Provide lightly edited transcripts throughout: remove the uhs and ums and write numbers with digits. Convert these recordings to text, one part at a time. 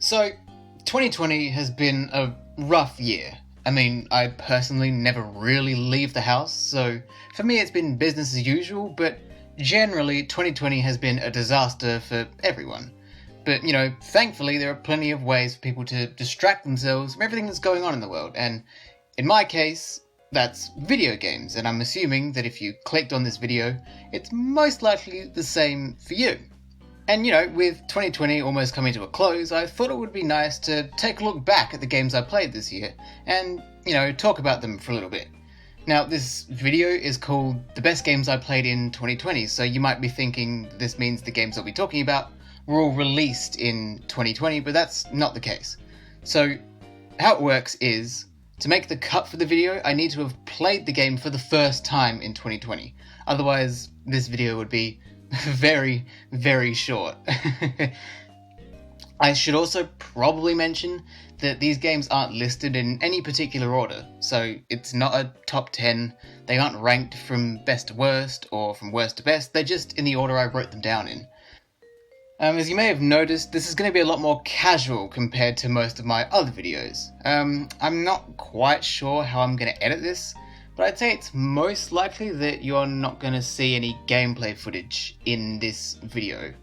So, 2020 has been a rough year. I mean, I personally never really leave the house, so for me it's been business as usual, but generally 2020 has been a disaster for everyone. But, thankfully there are plenty of ways for people to distract themselves from everything that's going on in the world, and in my case, that's video games, and I'm assuming that if you clicked on this video, it's most likely the same for you. And with 2020 almost coming to a close, I thought it would be nice to take a look back at the games I played this year, and, talk about them for a little bit. Now, this video is called The Best Games I Played in 2020, so you might be thinking this means the games I'll be talking about were all released in 2020, but that's not the case. So, how it works is, to make the cut for the video, I need to have played the game for the first time in 2020. Otherwise, this video would be very, very short. I should also probably mention that these games aren't listed in any particular order, so it's not a top 10, they aren't ranked from best to worst or from worst to best, they're just in the order I wrote them down in. As you may have noticed, this is going to be a lot more casual compared to most of my other videos. I'm not quite sure how I'm going to edit this, but I'd say it's most likely that you're not going to see any gameplay footage in this video.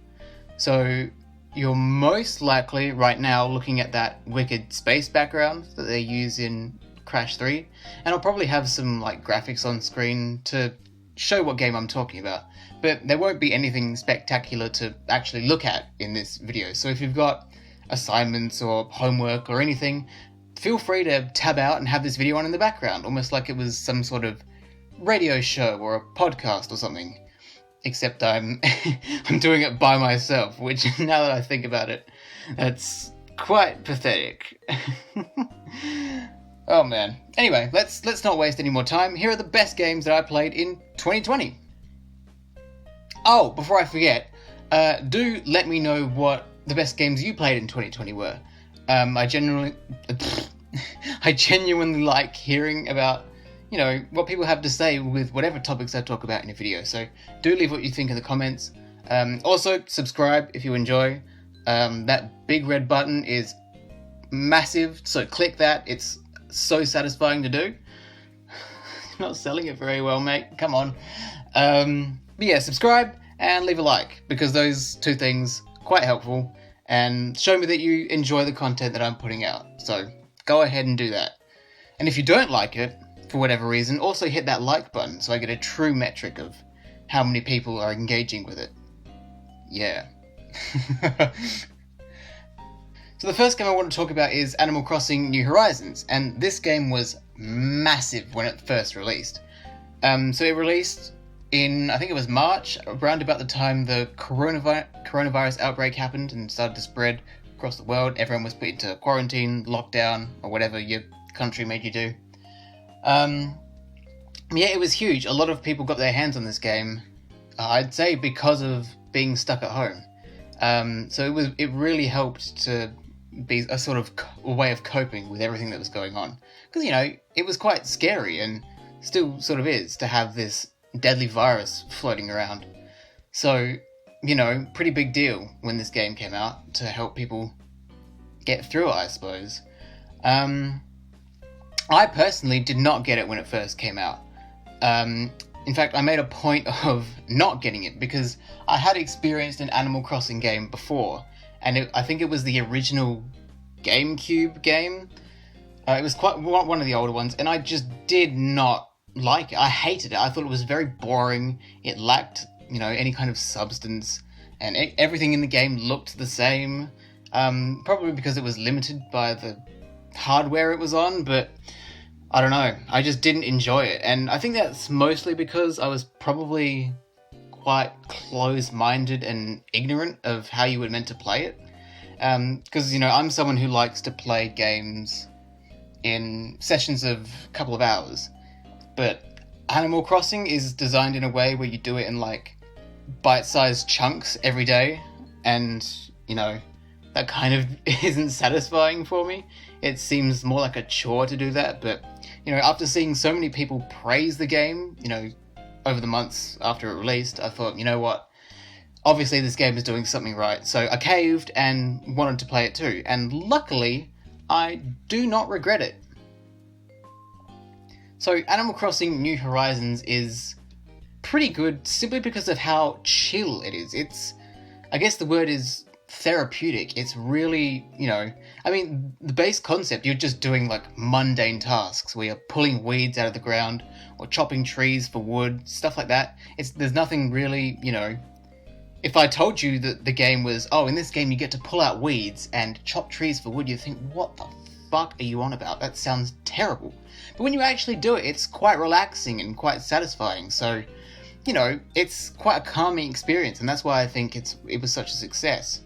So you're most likely right now looking at that wicked space background that they use in Crash 3, and I'll probably have some graphics on screen to show what game I'm talking about, but there won't be anything spectacular to actually look at in this video. So if you've got assignments or homework or anything, feel free to tab out and have this video on in the background, almost like it was some sort of radio show or a podcast or something. Except I'm doing it by myself, which, now that I think about it, that's quite pathetic. Oh man. Anyway, let's not waste any more time. Here are the best games that I played in 2020. Oh, before I forget, do let me know what the best games you played in 2020 were. I genuinely like hearing about, what people have to say with whatever topics I talk about in a video, so do leave what you think in the comments. Also, subscribe if you enjoy. That big red button is massive, so click that. It's so satisfying to do. Not selling it very well, mate. Come on. But yeah, subscribe and leave a like, because those two things are quite helpful and show me that you enjoy the content that I'm putting out. So go ahead and do that. And if you don't like it, for whatever reason, also hit that like button so I get a true metric of how many people are engaging with it. Yeah. So the first game I want to talk about is Animal Crossing New Horizons, and this game was massive when it first released. So it released in, I think it was March, around about the time the coronavirus outbreak happened and started to spread across the world. Everyone was put into quarantine, lockdown, or whatever your country made you do. Yeah, it was huge. A lot of people got their hands on this game, I'd say because of being stuck at home. So it really helped to be a sort of a way of coping with everything that was going on. Because, it was quite scary, and still sort of is, to have this deadly virus floating around. So, pretty big deal when this game came out to help people get through it, I suppose. I personally did not get it when it first came out. In fact, I made a point of not getting it because I had experienced an Animal Crossing game before, and I think it was the original GameCube game. It was quite one of the older ones, and I just did not like it. I hated it. I thought it was very boring. It lacked, any kind of substance, and everything in the game looked the same. Probably because it was limited by the hardware it was on, but I don't know, I just didn't enjoy it, and I think that's mostly because I was probably quite close-minded and ignorant of how you were meant to play it, because, I'm someone who likes to play games in sessions of a couple of hours, but Animal Crossing is designed in a way where you do it in, bite-sized chunks every day, and, that kind of isn't satisfying for me. It seems more like a chore to do that, but, after seeing so many people praise the game, over the months after it released, I thought, you know what, obviously this game is doing something right. So I caved and wanted to play it too, and luckily, I do not regret it. So Animal Crossing New Horizons is pretty good simply because of how chill it is. I guess the word is therapeutic. It's really, I mean, the base concept, you're just doing like mundane tasks where you're pulling weeds out of the ground or chopping trees for wood, stuff like that. There's nothing really, if I told you that the game was, in this game you get to pull out weeds and chop trees for wood, you'd think, what the fuck are you on about? That sounds terrible. But when you actually do it, it's quite relaxing and quite satisfying. So, it's quite a calming experience, and that's why I think it was such a success.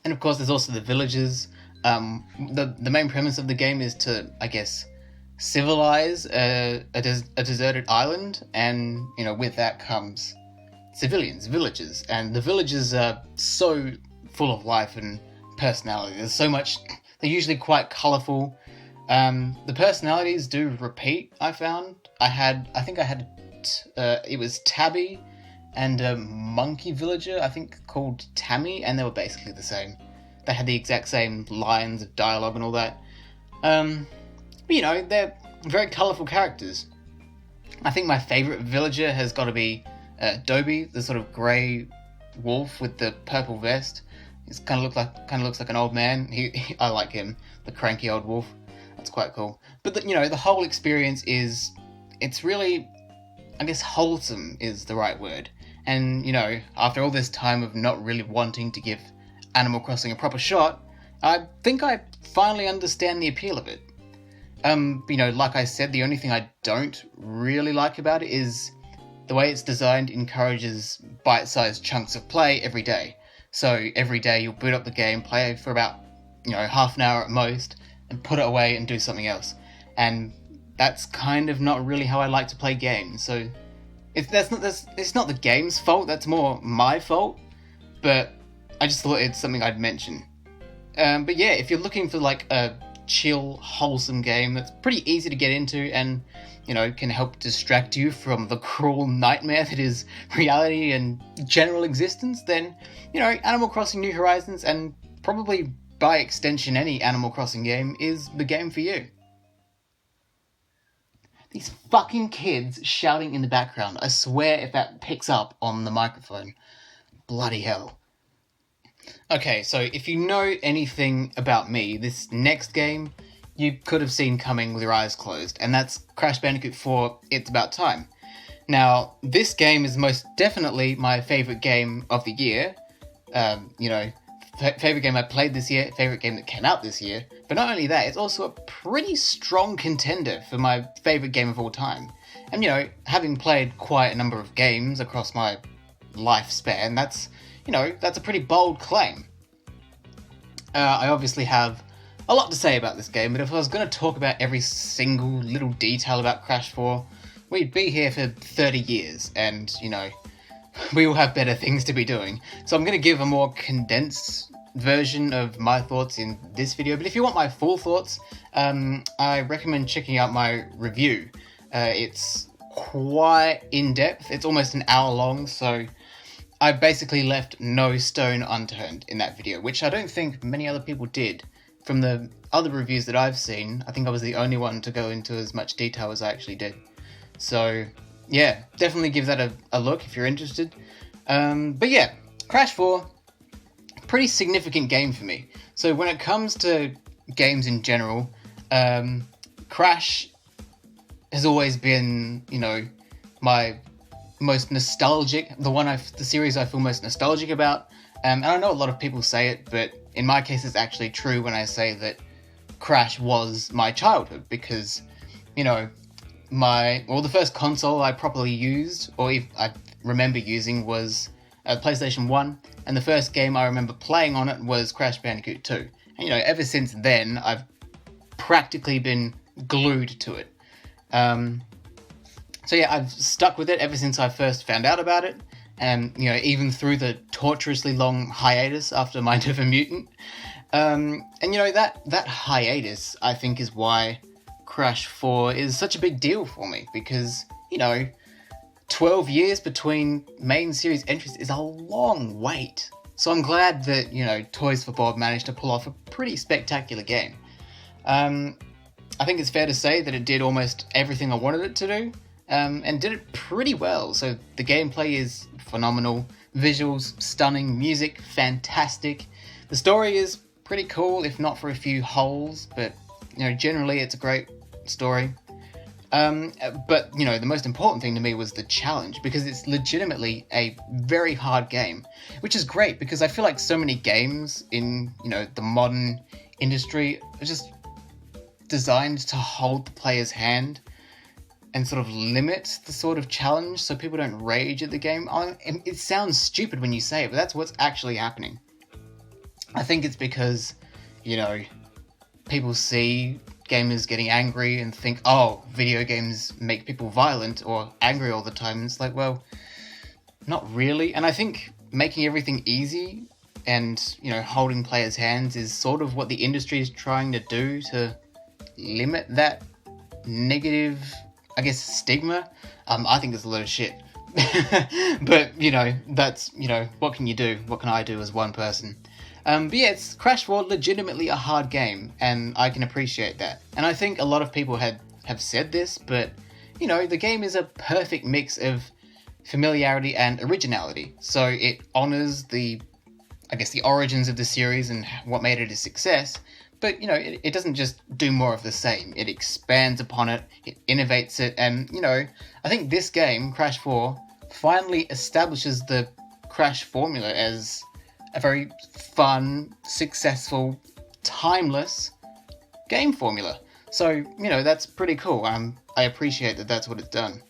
And of course, there's also the villages. The main premise of the game is to, I guess, civilize a deserted island, and with that comes civilians, villagers, and the villages are so full of life and personality. There's so much. They're usually quite colourful. The personalities do repeat. I found it was Tabby and a monkey villager, I think, called Tammy, and they were basically the same. They had the exact same lines of dialogue and all that. But they're very colourful characters. I think my favourite villager has got to be Dobby, the sort of grey wolf with the purple vest. He kind of looks like an old man. I like him, the cranky old wolf. That's quite cool. But the whole experience it's really, I guess, wholesome is the right word. And, after all this time of not really wanting to give Animal Crossing a proper shot, I think I finally understand the appeal of it. Like I said, the only thing I don't really like about it is the way it's designed encourages bite-sized chunks of play every day. So every day you'll boot up the game, play for about, half an hour at most, and put it away and do something else. And that's kind of not really how I like to play games. So it's not the game's fault, that's more my fault. But I just thought it's something I'd mention. But yeah, if you're looking for like a chill, wholesome game that's pretty easy to get into and, can help distract you from the cruel nightmare that is reality and general existence, then, Animal Crossing New Horizons, and probably by extension any Animal Crossing game, is the game for you. These fucking kids shouting in the background. I swear if that picks up on the microphone. Bloody hell. Okay, so if you know anything about me, this next game you could have seen coming with your eyes closed, and that's Crash Bandicoot 4, It's About Time. Now, this game is most definitely my favourite game of the year. Favourite game I played this year, favourite game that came out this year. But not only that, it's also a pretty strong contender for my favourite game of all time. And, having played quite a number of games across my lifespan, that's a pretty bold claim. I obviously have a lot to say about this game, but if I was going to talk about every single little detail about Crash 4, we'd be here for 30 years, and, we will have better things to be doing. So I'm going to give a more condensed version of my thoughts in this video, but if you want my full thoughts, I recommend checking out my review. It's quite in-depth, it's almost an hour long, so I basically left no stone unturned in that video, which I don't think many other people did. From the other reviews that I've seen, I think I was the only one to go into as much detail as I actually did. So, yeah, definitely give that a look if you're interested. But yeah, Crash 4, pretty significant game for me. So when it comes to games in general, Crash has always been, my most nostalgic, the series I feel most nostalgic about. And I know a lot of people say it, but in my case it's actually true when I say that Crash was my childhood, because, the first console I properly used, or I remember using, was PlayStation 1, and the first game I remember playing on it was Crash Bandicoot 2. And, ever since then, I've practically been glued to it. So yeah, I've stuck with it ever since I first found out about it, and, even through the torturously long hiatus after Mind of a Mutant. And, that hiatus, I think, is why Crash 4 is such a big deal for me, because, 12 years between main series entries is a long wait. So I'm glad that, Toys for Bob managed to pull off a pretty spectacular game. I think it's fair to say that it did almost everything I wanted it to do, and did it pretty well. So the gameplay is phenomenal, visuals stunning, music fantastic. The story is pretty cool, if not for a few holes, but generally it's a great story. But the most important thing to me was the challenge, because it's legitimately a very hard game, which is great because I feel like so many games in the modern industry are just designed to hold the player's hand and sort of limit the sort of challenge so people don't rage at the game. It sounds stupid when you say it, but that's what's actually happening. I think it's because people see gamers getting angry and think, oh, video games make people violent or angry all the time. It's like, well, not really. And I think making everything easy and, holding players' hands is sort of what the industry is trying to do to limit that negative, stigma. I think it's a lot of shit. But, that's, what can you do? What can I do as one person? But yeah, it's Crash 4 legitimately a hard game, and I can appreciate that. And I think a lot of people have said this, but, the game is a perfect mix of familiarity and originality. So it honors the origins of the series and what made it a success, but, it doesn't just do more of the same. It expands upon it, it innovates it, and, I think this game, Crash 4, finally establishes the Crash formula as a very fun, successful, timeless game formula. So, that's pretty cool. I appreciate that that's what it's done.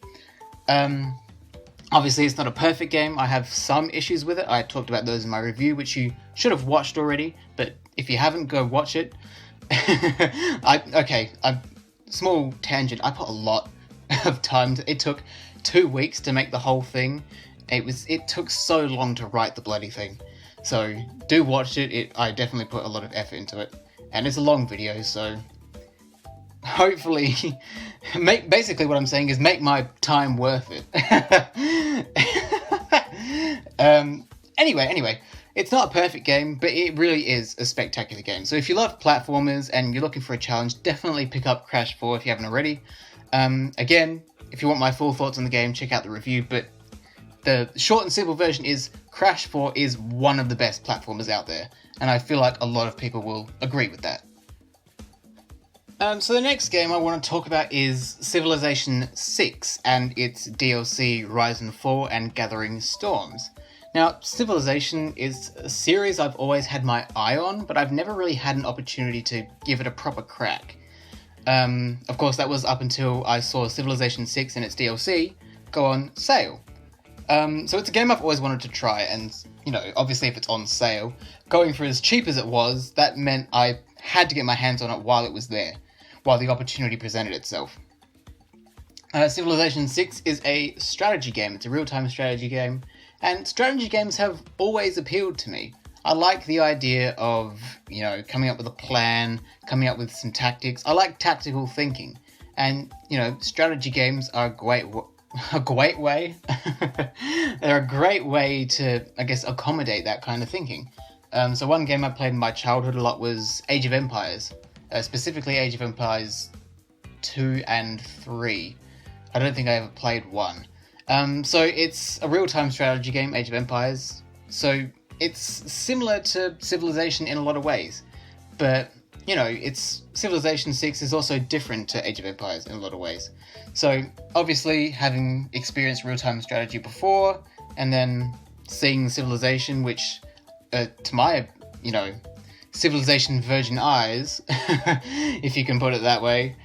Obviously, it's not a perfect game. I have some issues with it. I talked about those in my review, which you should have watched already, but if you haven't, go watch it. Small tangent. I put a lot of time. It took 2 weeks to make the whole thing. It took so long to write the bloody thing. So do watch it. I definitely put a lot of effort into it, and it's a long video. So hopefully, basically what I'm saying is make my time worth it. Anyway, it's not a perfect game, but it really is a spectacular game. So if you love platformers and you're looking for a challenge, definitely pick up Crash 4 if you haven't already. Again, if you want my full thoughts on the game, check out the review, but the short and simple version is Crash 4 is one of the best platformers out there, and I feel like a lot of people will agree with that. So the next game I want to talk about is Civilization 6 and its DLC Rise and Fall and Gathering Storms. Now, Civilization is a series I've always had my eye on, but I've never really had an opportunity to give it a proper crack. Of course, that was up until I saw Civilization 6 and its DLC go on sale. So it's a game I've always wanted to try, and, obviously if it's on sale, going for as cheap as it was, that meant I had to get my hands on it while it was there, while the opportunity presented itself. Civilization 6 is a strategy game. It's a real-time strategy game, and strategy games have always appealed to me. I like the idea of, coming up with a plan, coming up with some tactics. I like tactical thinking, and, strategy games are a great way. They're a great way to, accommodate that kind of thinking. So one game I played in my childhood a lot was Age of Empires, specifically Age of Empires 2 and 3. I don't think I ever played 1. So it's a real-time strategy game, Age of Empires. So it's similar to Civilization in a lot of ways, but it's Civilization 6 is also different to Age of Empires in a lot of ways. So obviously, having experienced real-time strategy before, and then seeing Civilization, which to my Civilization virgin eyes, if you can put it that way,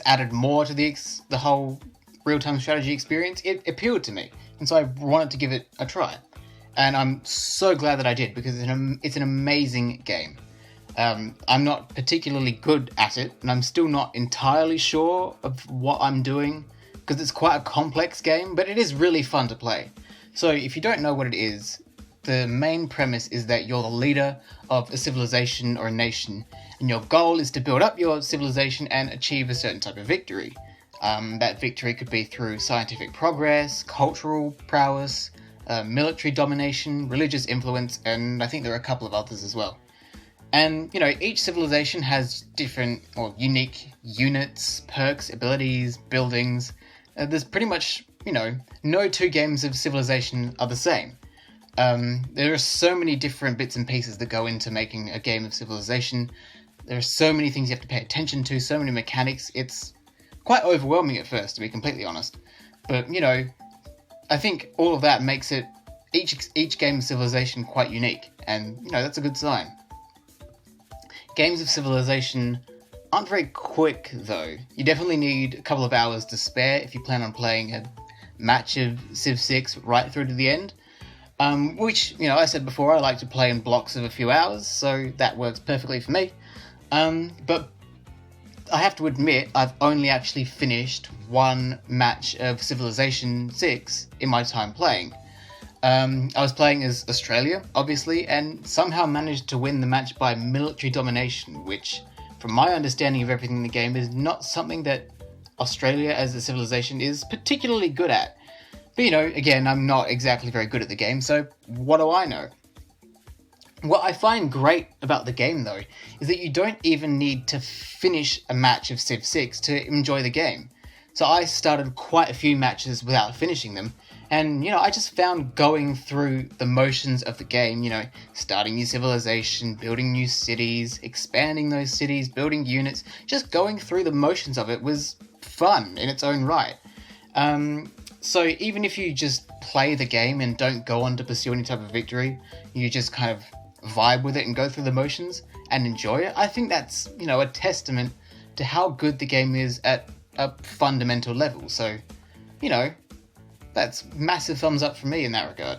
added more to the whole real-time strategy experience. It appealed to me, and so I wanted to give it a try. And I'm so glad that I did, because it's an amazing game. I'm not particularly good at it, and I'm still not entirely sure of what I'm doing, because it's quite a complex game, but it is really fun to play. So if you don't know what it is, the main premise is that you're the leader of a civilization or a nation, and your goal is to build up your civilization and achieve a certain type of victory. That victory could be through scientific progress, cultural prowess, military domination, religious influence, and I think there are a couple of others as well. And, each civilization has different or unique units, perks, abilities, buildings. There's pretty much, no two games of Civilization are the same. There are so many different bits and pieces that go into making a game of Civilization. There are so many things you have to pay attention to, so many mechanics. It's quite overwhelming at first, to be completely honest. But, I think all of that makes it, each game of Civilization quite unique. And, that's a good sign. Games of Civilization aren't very quick, though. You definitely need a couple of hours to spare if you plan on playing a match of Civ 6 right through to the end. Which, I said before, I like to play in blocks of a few hours, so that works perfectly for me. But I have to admit, I've only actually finished one match of Civilization 6 in my time playing. I was playing as Australia, obviously, and somehow managed to win the match by military domination, which, from my understanding of everything in the game, is not something that Australia as a civilization is particularly good at. But, again, I'm not exactly very good at the game, so what do I know? What I find great about the game, though, is that you don't even need to finish a match of Civ 6 to enjoy the game. So I started quite a few matches without finishing them, and, I just found going through the motions of the game, starting new civilization, building new cities, expanding those cities, building units, just going through the motions of it was fun in its own right. So even if you just play the game and don't go on to pursue any type of victory, you just kind of vibe with it and go through the motions and enjoy it, I think that's, a testament to how good the game is at a fundamental level. So, that's massive thumbs up for me in that regard.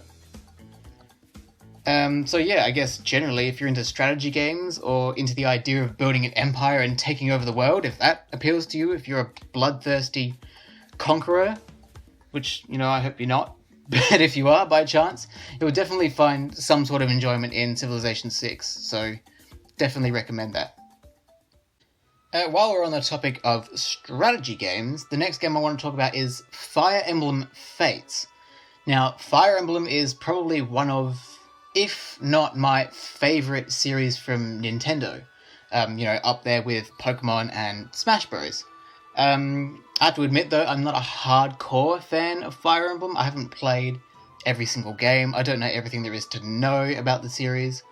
So yeah, I guess generally if you're into strategy games or into the idea of building an empire and taking over the world, if that appeals to you, if you're a bloodthirsty conqueror, which, I hope you're not, but if you are by chance, you'll definitely find some sort of enjoyment in Civilization 6, so definitely recommend that. While we're on the topic of strategy games, the next game I want to talk about is Fire Emblem Fates. Now, Fire Emblem is probably one of, if not my favourite series from Nintendo. Up there with Pokemon and Smash Bros. I have to admit, though, I'm not a hardcore fan of Fire Emblem. I haven't played every single game. I don't know everything there is to know about the series.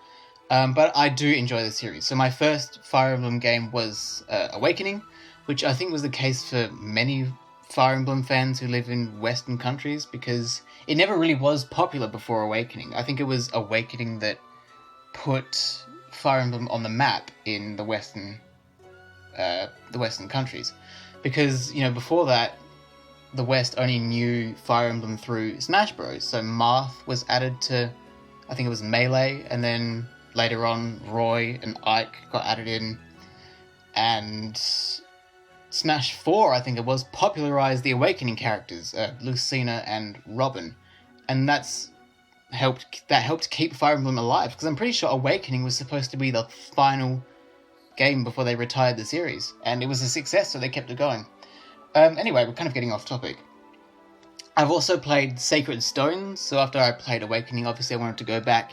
But I do enjoy the series. So my first Fire Emblem game was Awakening, which I think was the case for many Fire Emblem fans who live in Western countries, because it never really was popular before Awakening. I think it was Awakening that put Fire Emblem on the map in the Western countries. Because, before that, the West only knew Fire Emblem through Smash Bros. So Marth was added to, I think it was Melee, and then later on, Roy and Ike got added in, and Smash 4, I think it was, popularised the Awakening characters, Lucina and Robin, and that helped keep Fire Emblem alive, because I'm pretty sure Awakening was supposed to be the final game before they retired the series, and it was a success, so they kept it going. Anyway, we're kind of getting off topic. I've also played Sacred Stones, so after I played Awakening, obviously I wanted to go back,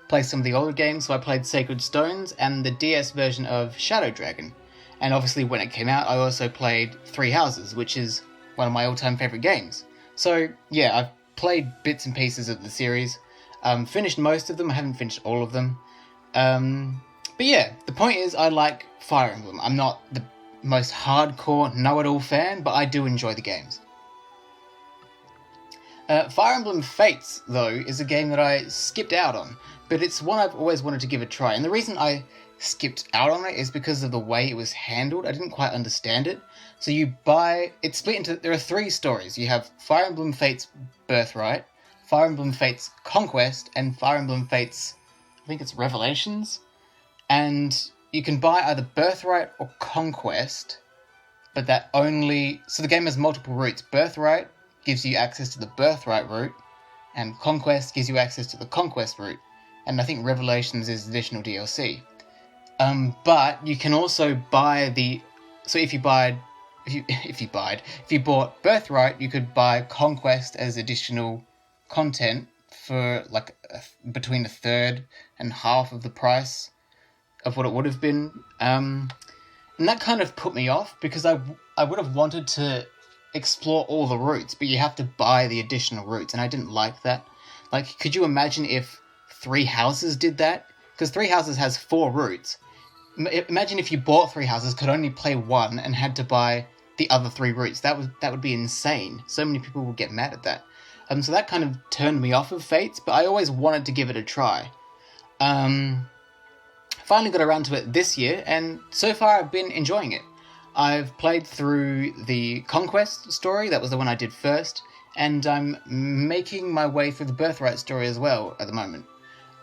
play some of the older games, so I played Sacred Stones and the DS version of Shadow Dragon. And obviously when it came out, I also played Three Houses, which is one of my all-time favourite games. So yeah, I've played bits and pieces of the series, finished most of them, I haven't finished all of them. But yeah, the point is I like Fire Emblem. I'm not the most hardcore know-it-all fan, but I do enjoy the games. Fire Emblem Fates, though, is a game that I skipped out on, but it's one I've always wanted to give a try, and the reason I skipped out on it is because of the way it was handled. I didn't quite understand it. So it's split into, there are three stories. You have Fire Emblem Fates Birthright, Fire Emblem Fates Conquest, and Fire Emblem Fates, I think it's Revelations, and you can buy either Birthright or Conquest, but so the game has multiple routes. Birthright gives you access to the Birthright route, and Conquest gives you access to the Conquest route, and I think Revelations is additional DLC. But you can also buy so if you buy if you bought Birthright, you could buy Conquest as additional content for like between a third and half of the price of what it would have been. And that kind of put me off because I would have wanted to explore all the routes, but you have to buy the additional routes, and I didn't like that. Like, could you imagine if Three Houses did that? Because Three Houses has 4 routes. Imagine if you bought Three Houses, could only play one, and had to buy the other 3 routes. That would be insane. So many people would get mad at that. So that kind of turned me off of Fates, but I always wanted to give it a try. Finally got around to it this year, and so far I've been enjoying it. I've played through the Conquest story, that was the one I did first, and I'm making my way through the Birthright story as well at the moment.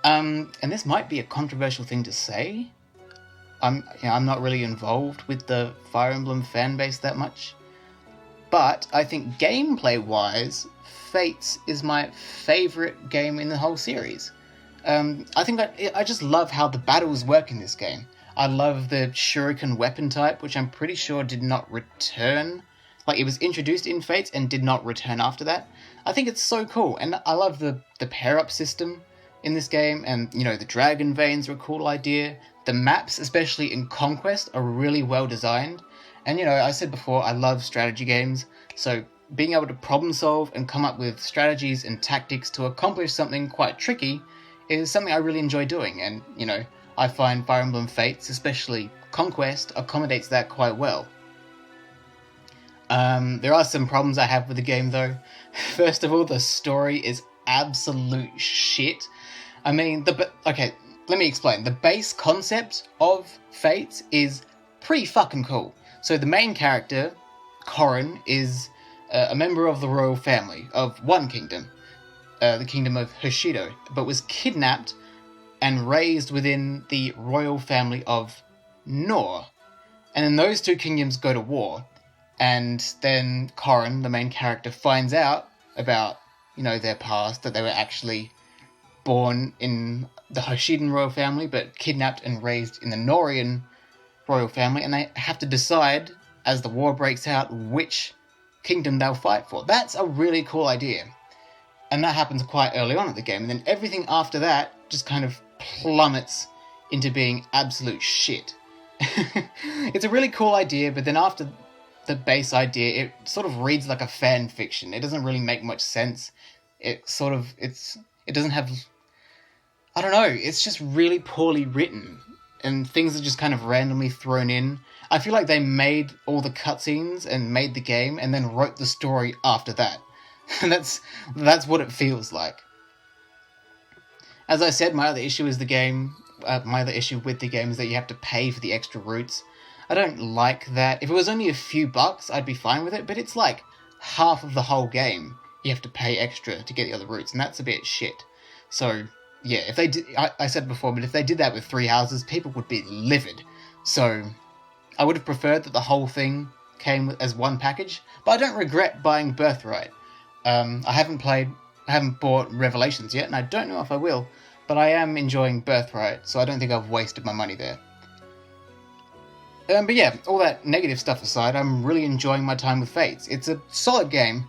And this might be a controversial thing to say. I'm not really involved with the Fire Emblem fanbase that much, but I think gameplay-wise, Fates is my favourite game in the whole series. I think I just love how the battles work in this game. I love the shuriken weapon type, which I'm pretty sure did not return. Like, it was introduced in Fates and did not return after that. I think it's so cool, and I love the pair-up system in this game, and, the dragon veins are a cool idea. The maps, especially in Conquest, are really well designed. And, I said before, I love strategy games, so being able to problem solve and come up with strategies and tactics to accomplish something quite tricky is something I really enjoy doing, and, I find Fire Emblem Fates, especially Conquest, accommodates that quite well. There are some problems I have with the game, though. First of all, the story is absolute shit. I mean, okay, let me explain. The base concept of Fates is pretty fucking cool. So the main character, Corrin, is a member of the royal family of one kingdom, the kingdom of Hoshido, but was kidnapped and raised within the royal family of Nor. And then those 2 kingdoms go to war, and then Corrin, the main character, finds out about, their past, that they were actually born in the Hoshidan royal family, but kidnapped and raised in the Norian royal family, and they have to decide, as the war breaks out, which kingdom they'll fight for. That's a really cool idea. And that happens quite early on in the game, and then everything after that just kind of plummets into being absolute shit. It's a really cool idea, but then after the base idea, it sort of reads like a fan fiction. It doesn't really make much sense. It doesn't have, I don't know, it's just really poorly written, and things are just kind of randomly thrown in. I feel like they made all the cutscenes and made the game, and then wrote the story after that. And that's what it feels like. As I said, my other issue with the game is that you have to pay for the extra routes. I don't like that. If it was only a few bucks, I'd be fine with it, but it's like half of the whole game you have to pay extra to get the other routes, and that's a bit shit. So, yeah, if they did, I said before, but if they did that with Three Houses, people would be livid. So, I would have preferred that the whole thing came as one package, but I don't regret buying Birthright. I haven't bought Revelations yet, and I don't know if I will, but I am enjoying Birthright, so I don't think I've wasted my money there. But yeah, all that negative stuff aside, I'm really enjoying my time with Fates. It's a solid game,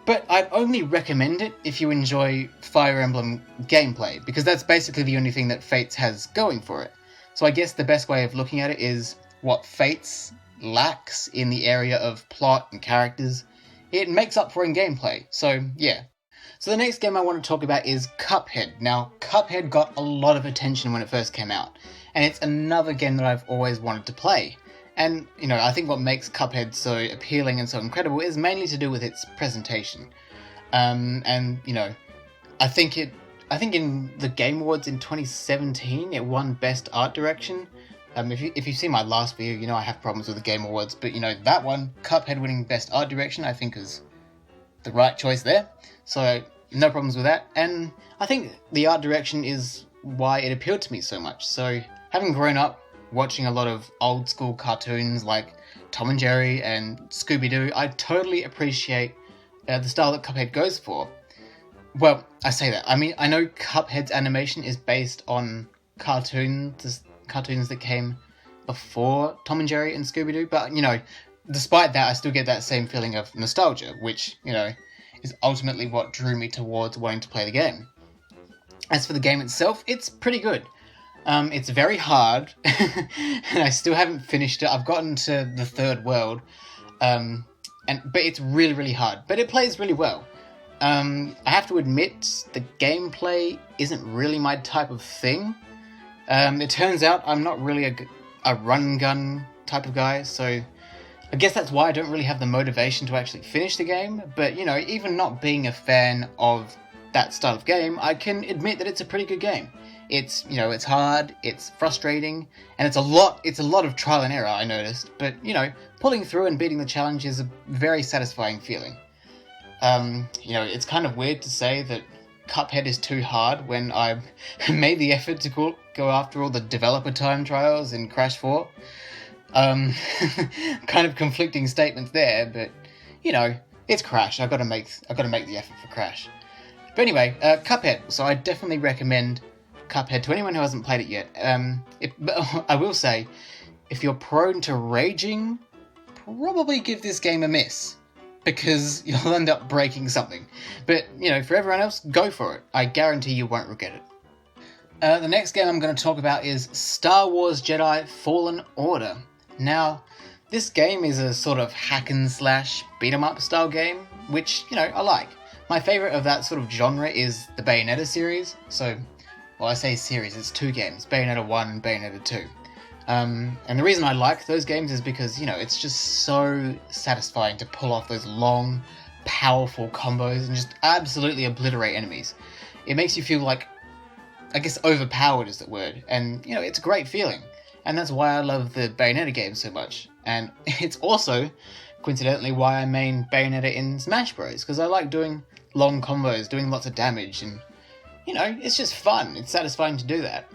but I'd only recommend it if you enjoy Fire Emblem gameplay, because that's basically the only thing that Fates has going for it. So I guess the best way of looking at it is what Fates lacks in the area of plot and characters, it makes up for in gameplay. So yeah. So the next game I want to talk about is Cuphead. Now, Cuphead got a lot of attention when it first came out, and it's another game that I've always wanted to play. And, I think what makes Cuphead so appealing and so incredible is mainly to do with its presentation. I think in the Game Awards in 2017, it won Best Art Direction. If you've seen my last video, I have problems with the Game Awards, but, that one, Cuphead winning Best Art Direction, I think is the right choice there. So, no problems with that. And I think the art direction is why it appealed to me so much. So, having grown up watching a lot of old school cartoons like Tom and Jerry and Scooby-Doo, I totally appreciate the style that Cuphead goes for. Well, I say that. I mean, I know Cuphead's animation is based on cartoons that came before Tom and Jerry and Scooby-Doo, but, despite that, I still get that same feeling of nostalgia, which, is ultimately what drew me towards wanting to play the game. As for the game itself, it's pretty good. It's very hard, and I still haven't finished it. I've gotten to the third world, but it's really, really hard. But it plays really well. I have to admit, the gameplay isn't really my type of thing. It turns out I'm not really a run-gun type of guy, so I guess that's why I don't really have the motivation to actually finish the game. But, even not being a fan of that style of game, I can admit that it's a pretty good game. It's, it's hard, it's frustrating, and it's a lot of trial and error, I noticed. But, pulling through and beating the challenge is a very satisfying feeling. It's kind of weird to say that Cuphead is too hard when I made the effort to go after all the developer time trials in Crash 4. Kind of conflicting statements there, but, it's Crash. I've got to make the effort for Crash. But anyway, Cuphead. So I definitely recommend Cuphead to anyone who hasn't played it yet. But I will say, if you're prone to raging, probably give this game a miss, because you'll end up breaking something. But, for everyone else, go for it. I guarantee you won't regret it. The next game I'm going to talk about is Star Wars Jedi Fallen Order. Now, this game is a sort of hack and slash beat 'em up style game, which, I like. My favourite of that sort of genre is the Bayonetta series. So, I say series, it's 2 games, Bayonetta 1 and Bayonetta 2. And the reason I like those games is because, it's just so satisfying to pull off those long, powerful combos and just absolutely obliterate enemies. It makes you feel like, I guess overpowered is the word, and, it's a great feeling. And that's why I love the Bayonetta games so much. And it's also, coincidentally, why I main Bayonetta in Smash Bros, because I like doing long combos, doing lots of damage, and, it's just fun. It's satisfying to do that.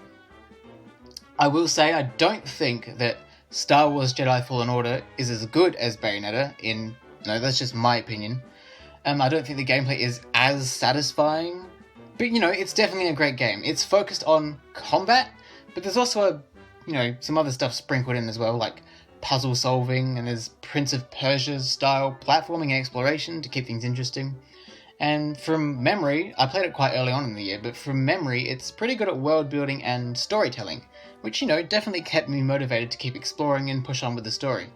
I will say I don't think that Star Wars Jedi Fallen Order is as good as Bayonetta that's just my opinion. I don't think the gameplay is as satisfying, but it's definitely a great game. It's focused on combat, but there's also some other stuff sprinkled in as well, like puzzle solving, and there's Prince of Persia style platforming and exploration to keep things interesting. And from memory, I played it quite early on in the year, but from memory, it's pretty good at world building and storytelling, which, definitely kept me motivated to keep exploring and push on with the story.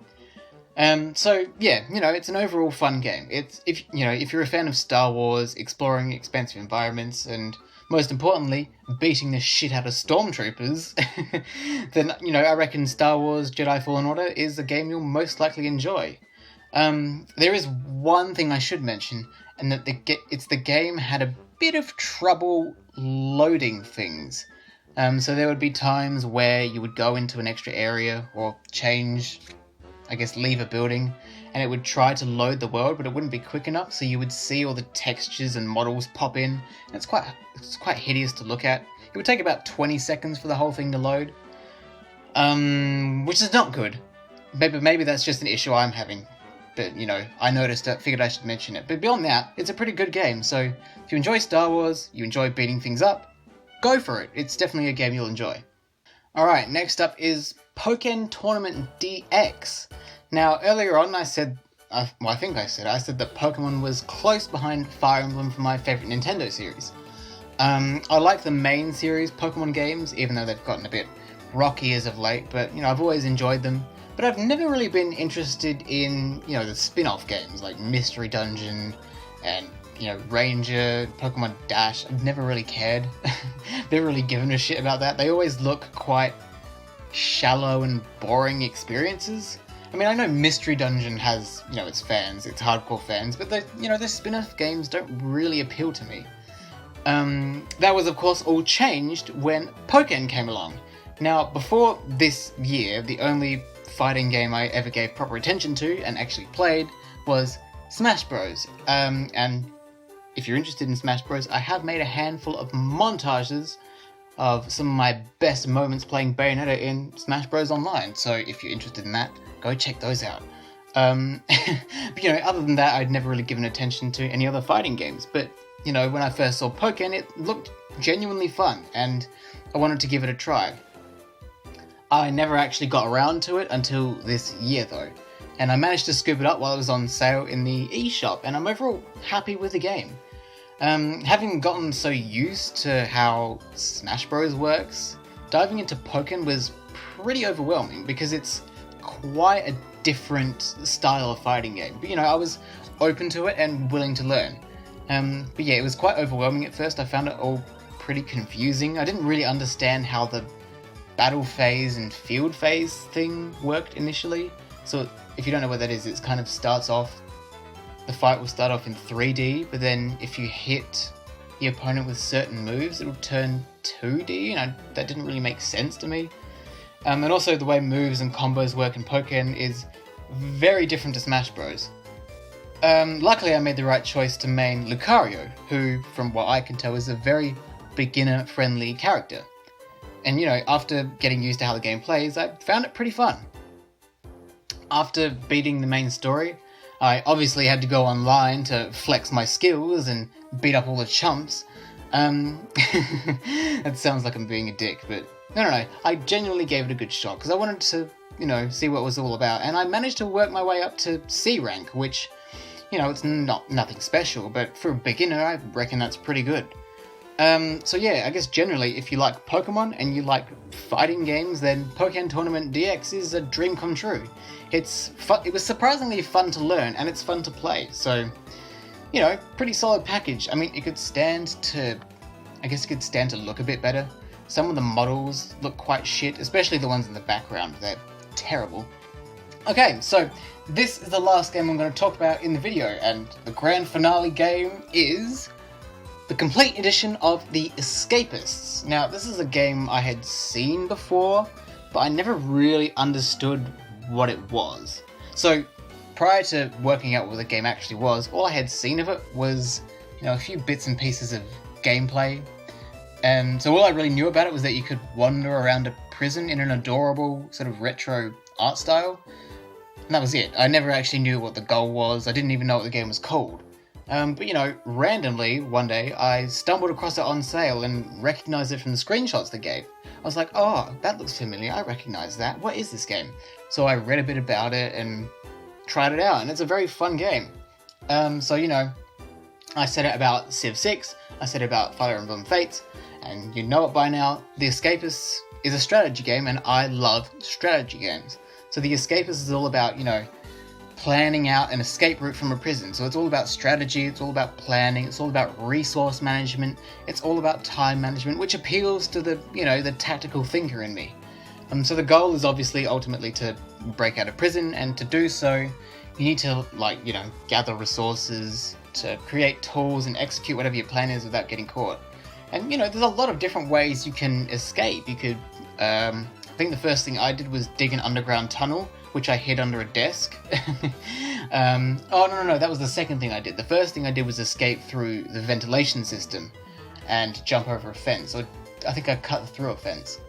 So yeah, it's an overall fun game. It's, if you're a fan of Star Wars, exploring expansive environments, and most importantly, beating the shit out of stormtroopers, then, I reckon Star Wars Jedi Fallen Order is a game you'll most likely enjoy. There is one thing I should mention, and that the game had a bit of trouble loading things. So there would be times where you would go into an extra area or leave a building, and it would try to load the world, but it wouldn't be quick enough, so you would see all the textures and models pop in, and it's quite hideous to look at. It would take about 20 seconds for the whole thing to load, which is not good. Maybe that's just an issue I'm having, but, I noticed it, figured I should mention it. But beyond that, it's a pretty good game, so if you enjoy Star Wars, you enjoy beating things up, go for it. It's definitely a game you'll enjoy. Alright, next up is Pokken Tournament DX. Now, earlier on I said that Pokemon was close behind Fire Emblem for my favourite Nintendo series. I like the main series Pokemon games, even though they've gotten a bit rocky as of late, but, I've always enjoyed them. But I've never really been interested in, the spin-off games, like Mystery Dungeon and, Ranger, Pokemon Dash. I've never really cared. Never really given a shit about that. They always look quite shallow and boring experiences. I mean, I know Mystery Dungeon has, its fans, its hardcore fans, but the spin-off games don't really appeal to me. That was, of course, all changed when Pokken came along. Now, before this year, the only fighting game I ever gave proper attention to and actually played was Smash Bros. And if you're interested in Smash Bros, I have made a handful of montages of some of my best moments playing Bayonetta in Smash Bros. Online, so if you're interested in that, go check those out. But, other than that, I'd never really given attention to any other fighting games, but, when I first saw Pokken, it looked genuinely fun, and I wanted to give it a try. I never actually got around to it until this year, though, and I managed to scoop it up while it was on sale in the eShop, and I'm overall happy with the game. Having gotten so used to how Smash Bros works, diving into Pokken was pretty overwhelming because it's quite a different style of fighting game. But I was open to it and willing to learn. But yeah, it was quite overwhelming at first. I found it all pretty confusing. I didn't really understand how the battle phase and field phase thing worked initially. So if you don't know what that is, it kind of starts off, the fight will start off in 3D, but then if you hit the opponent with certain moves, it'll turn 2D, and that didn't really make sense to me. And also the way moves and combos work in Pokken is very different to Smash Bros. Luckily I made the right choice to main Lucario, who, from what I can tell, is a very beginner-friendly character. And after getting used to how the game plays, I found it pretty fun. After beating the main story, I obviously had to go online to flex my skills and beat up all the chumps. That sounds like I'm being a dick, but no. I genuinely gave it a good shot because I wanted to, see what it was all about. And I managed to work my way up to C rank, which, it's nothing special, but for a beginner, I reckon that's pretty good. So yeah, I guess generally, if you like Pokemon and you like fighting games, then Pokken Tournament DX is a dream come true. It was surprisingly fun to learn, and it's fun to play, so, pretty solid package. I mean, it could stand to look a bit better. Some of the models look quite shit, especially the ones in the background. They're terrible. Okay, so this is the last game I'm going to talk about in the video, and the grand finale game is the complete edition of the Escapists. Now, this is a game I had seen before, but I never really understood what it was. So, prior to working out what the game actually was, all I had seen of it was, a few bits and pieces of gameplay. And so all I really knew about it was that you could wander around a prison in an adorable sort of retro art style. And that was it. I never actually knew what the goal was. I didn't even know what the game was called. But randomly, one day, I stumbled across it on sale and recognized it from the screenshots they gave. I was like, oh, that looks familiar, I recognize that. What is this game? So I read a bit about it and tried it out, and it's a very fun game. I said it about Civ 6, I said it about Fire Emblem Fates, and you know it by now, The Escapists is a strategy game, and I love strategy games. So The Escapists is all about, planning out an escape route from a prison. So it's all about strategy, it's all about planning, it's all about resource management, it's all about time management, which appeals to the, the tactical thinker in me. So the goal is obviously ultimately to break out of prison, and to do so, you need to, gather resources, to create tools and execute whatever your plan is without getting caught. And, there's a lot of different ways you can escape. You could, I think the first thing I did was dig an underground tunnel, which I hid under a desk. No, that was the second thing I did. The first thing I did was escape through the ventilation system and jump over a fence. Or I think I cut through a fence.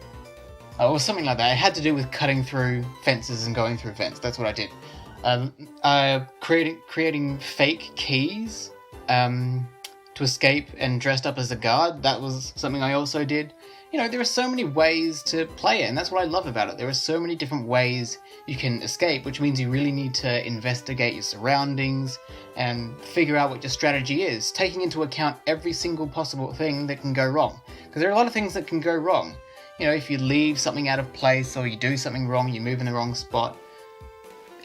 Or something like that. It had to do with cutting through fences and going through fence. That's what I did. Creating fake keys to escape and dressed up as a guard. That was something I also did. There are so many ways to play it, and that's what I love about it. There are so many different ways you can escape, which means you really need to investigate your surroundings and figure out what your strategy is, taking into account every single possible thing that can go wrong. Because there are a lot of things that can go wrong. If you leave something out of place, or you do something wrong, you move in the wrong spot,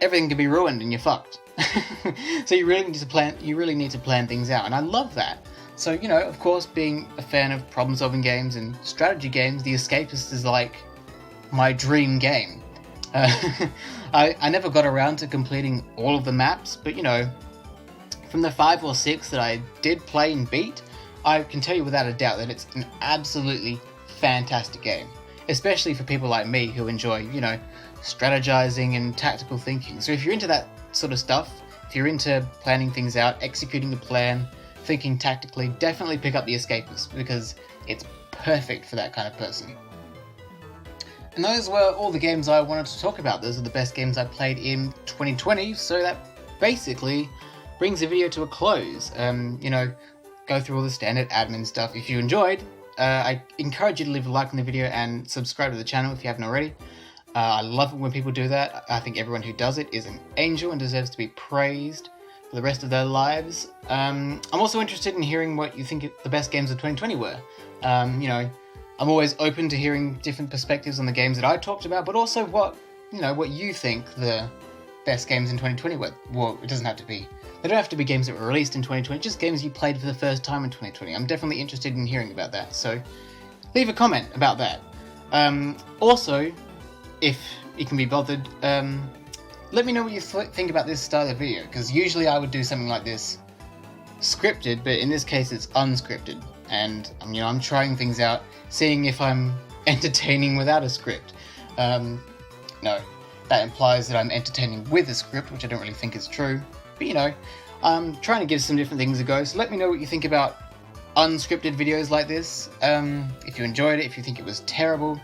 everything can be ruined and you're fucked. So you really need to plan things out, and I love that. So, of course, being a fan of problem-solving games and strategy games, The Escapist is like my dream game. I never got around to completing all of the maps, but, from the 5 or 6 that I did play and beat, I can tell you without a doubt that it's an absolutely fantastic game. Especially for people like me who enjoy, strategizing and tactical thinking. So if you're into that sort of stuff, if you're into planning things out, executing a plan, thinking tactically, definitely pick up The Escapists, because it's perfect for that kind of person. And those were all the games I wanted to talk about. Those are the best games I played in 2020, so that basically brings the video to a close. Go through all the standard admin stuff. If you enjoyed, I encourage you to leave a like on the video and subscribe to the channel if you haven't already. I love it when people do that. I think everyone who does it is an angel and deserves to be praised for the rest of their lives. I'm also interested in hearing what you think the best games of 2020 were. I'm always open to hearing different perspectives on the games that I talked about, but also what you think the best games in 2020 were. Well, it doesn't have to be. They don't have to be games that were released in 2020, just games you played for the first time in 2020. I'm definitely interested in hearing about that, so leave a comment about that. Also, if you can be bothered, let me know what you think about this style of video, because usually I would do something like this scripted, but in this case it's unscripted, and I'm trying things out, seeing if I'm entertaining without a script. No, that implies that I'm entertaining with a script, which I don't really think is true, but I'm trying to give some different things a go, so let me know what you think about unscripted videos like this. If you enjoyed it, if you think it was terrible,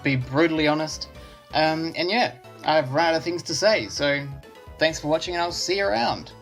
be brutally honest. And yeah, I've run out of things to say, so thanks for watching and I'll see you around.